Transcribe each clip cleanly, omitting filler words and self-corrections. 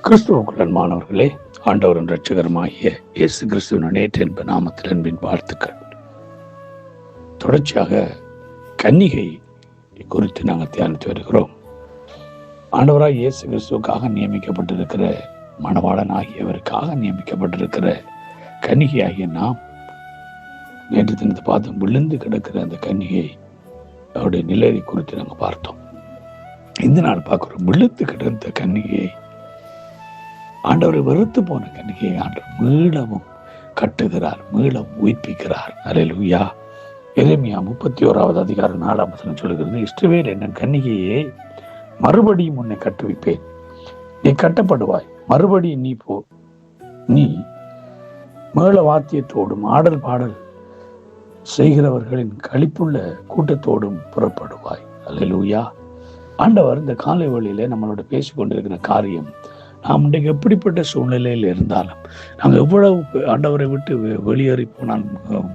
கிறிஸ்துவுக்குள் மாணவர்களே, ஆண்டவரின் இரட்சகருமாகிய இயேசு கிறிஸ்துவின் நேற்று என்ப நாமத்தில் அன்பின் வாழ்த்துக்கள். தொடர்ச்சியாக கன்னிகை குறித்து நாங்கள் தியானித்து வருகிறோம். ஆண்டவராக இயேசு கிறிஸ்துவுக்காக நியமிக்கப்பட்டிருக்கிற மணவாளன் ஆகியவருக்காக நியமிக்கப்பட்டிருக்கிற கன்னிகை ஆகிய நாம் நேற்று தினத்தை பார்த்து விழுந்து கிடக்கிற அந்த கன்னிகை அவருடைய நிலையை குறித்து நாங்கள் பார்த்தோம். இந்த நாள் பார்க்கிறோம், விழுந்து கிடந்த கன்னிகையை, ஆண்டவரை வெறுத்து போன கன்னிகையை ஆண்டவர் மீளவும் கட்டுகிறார், மீளவும் உயிர்ப்பிக்கிறார். அல்லேலூயா. எரேமியா 31வது அதிகாரம் 4ஆம் வசனம் சொல்லுகிறது, இஸ்ரவேல் என்னும் கன்னிகையே, மறுபடியும் உன்னை கட்டுவிப்பேன், நீ கட்டப்படுவாய், மறுபடியும் நீ மேள வாத்தியத்தோடும் ஆடல் பாடல் செய்கிறவர்களின் களிப்புள்ள கூட்டத்தோடும் புறப்படுவாய். அல்லேலூயா. ஆண்டவர் இந்த காலை வேளையில நம்மளோட பேசிக்கொண்டிருக்கிற காரியம், நாம் இன்றைக்கு எப்படிப்பட்ட சூழ்நிலையில் இருந்தாலும், நாங்கள் எவ்வளவு ஆண்டவரை விட்டு வெளியேறி போனாலும்,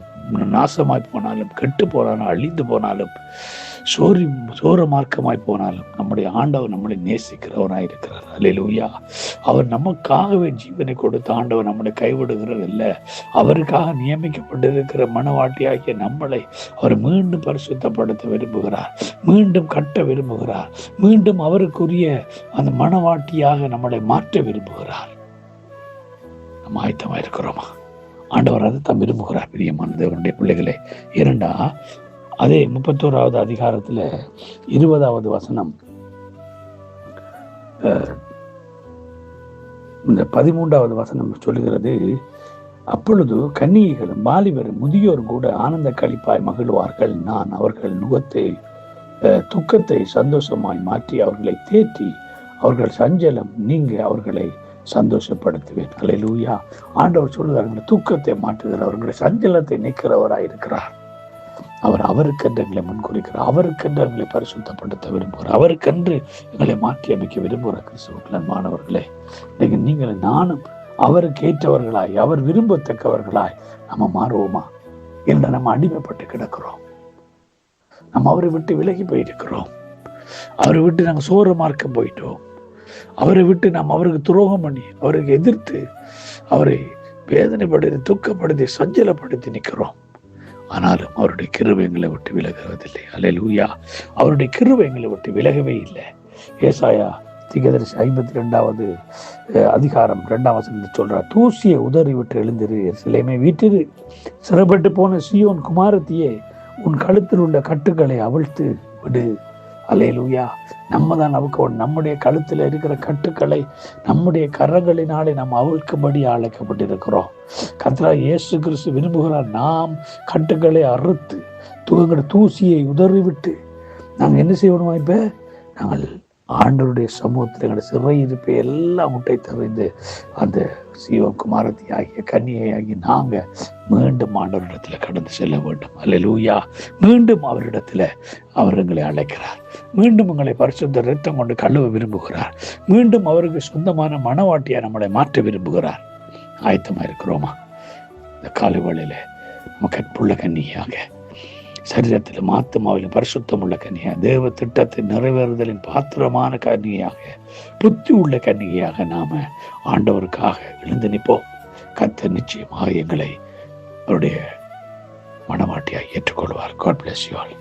நாசமாய் போனாலும், கெட்டு போனாலும், அழிந்து போனாலும், சோர மார்க்கமாய் போனாலும், நம்முடைய ஆண்டவர் நம்மளை நேசிக்கிறவராய் இருக்கிறார். அல்லேலூயா. அவர் நமக்காகவே ஜீவனை கொடுத்த ஆண்டவர் நம்மளை கைவிடுகிறது இல்லை. அவருக்காக நியமிக்கப்பட்டிருக்கிற மனவாட்டியாகிய நம்மளை அவர் மீண்டும் பரிசுத்தப்படுத்த விரும்புகிறார், மீண்டும் கட்ட விரும்புகிறார், மீண்டும் அவருக்குரிய அந்த மனவாட்டியாக நம்மளை மாற்ற விரும்புகிறார். நம்ம ஆயத்தமா இருக்கிறோமா? ஆண்டவர் அதை தான் விரும்புகிறார். பிரியமான தேவனுடைய பிள்ளைகளே, இரண்டா அதே 31வது அதிகாரத்துல 20வது வசனம், இந்த 13வது வசனம் சொல்லுகிறது, அப்பொழுது கன்னிகைகளும் வாலிபரும் முதியோர் கூட ஆனந்த களிப்பாய் மகிழ்வார்கள், நான் அவர்கள் நுகத்தை துக்கத்தை சந்தோஷமாய் மாற்றி அவர்களை தேற்றி அவர்கள் சஞ்சலம் நீங்க அவர்களை சந்தோஷப்படுத்துவேன். அல்லேலூயா. ஆண்டவர் சொல்லுகிறார்கள், துக்கத்தை மாற்றுகிறார், அவர்களுடைய சஞ்சலத்தை நீக்கிறவராய் இருக்கிறார். அவருக்கென்று எங்களை முன்குறிக்கிறார், அவருக்கென்று எங்களை பரிசுத்தப்படுத்த விரும்புகிறார், அவருக்கென்று எங்களை மாற்றி அமைக்க விரும்புகிற கிறிஸ்துவுக்குள் மாணவர்களே, நீங்கள் நானும் அவருக்கு ஏற்றவர்களாய், அவர் விரும்பத்தக்கவர்களாய் நம்ம மாறுவோமா? என்று நம்ம அடிமைப்பட்டு கிடக்கிறோம். நம்ம அவரை விட்டு விலகி போயிருக்கிறோம். அவரை விட்டு நாங்கள் சோர மார்க்கம் போயிட்டோம். அவரை விட்டு நாம் அவருக்கு துரோகம் பண்ணி, அவருக்கு எதிர்த்து, அவரை வேதனைப்படுத்தி, துக்கப்படுத்தி, சஞ்சலப்படுத்தி நிற்கிறோம். ஆனாலும் அவருடைய கிருபை எங்களை விட்டு விலகுவதில்லை. அல்லேலூயா. அவருடைய கிருபை எங்களை விட்டு விலகவே இல்லை. ஏசாயா தீர்க்கதரிசி 52வது அதிகாரம் 2ஆம் வசனத்தில் சொல்றார், தூசியை உதறி விட்டு எழுந்திரு, எருசலேமே வீட்டிரு, சிறைப்பட்டு போன சீயோன் குமாரத்தியே, உன் கழுத்தில் உள்ள கட்டுக்களை அவிழ்த்து விடு. அல்லேலூயா. நம்ம தான் நம்முடைய கழுத்தில் இருக்கிற கட்டுக்களை நம்முடைய கரங்களினாலே நாம் அவிழ்க்கும்படி அழைக்கப்பட்டிருக்கிறோம். கர்த்தராகிய இயேசு கிறிஸ்து விரும்புகிறார், நாம் கட்டுக்களை அறுத்து தூசியை உதறிவிட்டு நாங்கள் என்ன செய்யணுமா? இப்ப நாங்கள் ஆண்டவருடைய சமூகத்தில் எங்களுடைய சிறையிருப்பை எல்லாம் முட்டை தவிர்த்து அந்த சீவகுமாரத்தி ஆகிய கன்னியை ஆகிய நாங்கள் மீண்டும் ஆண்டவரிடத்தில் கடந்து செல்ல வேண்டும். அல்லேலூயா. மீண்டும் அவரிடத்துல அவர் எங்களை அழைக்கிறார், மீண்டும் எங்களை பரிசுத்த இரத்தம் கொண்டு கழுவ விரும்புகிறார், மீண்டும் அவருக்கு சொந்தமான மனவாட்டியா நம்மளை மாற்ற விரும்புகிறார். ஆயத்தமா இருக்கிறோமா? இந்த காலை வேளையில நம்ம கற்புள்ள கன்னியாக, சரீரத்திலும் ஆத்மாவிலும் பரிசுத்தம் உள்ள கன்னியாக, தேவ திட்டத்தை நிறைவேறுதலின் பாத்திரமான கன்னியாக, புத்தி உள்ள கன்னிகையாக நாம ஆண்டவருக்காக எழுந்து நிற்போம். கர்த்தர் நிச்சயமாக எங்களை அவருடைய மனவாட்டியாக ஏற்றுக்கொள்வார். God bless you all.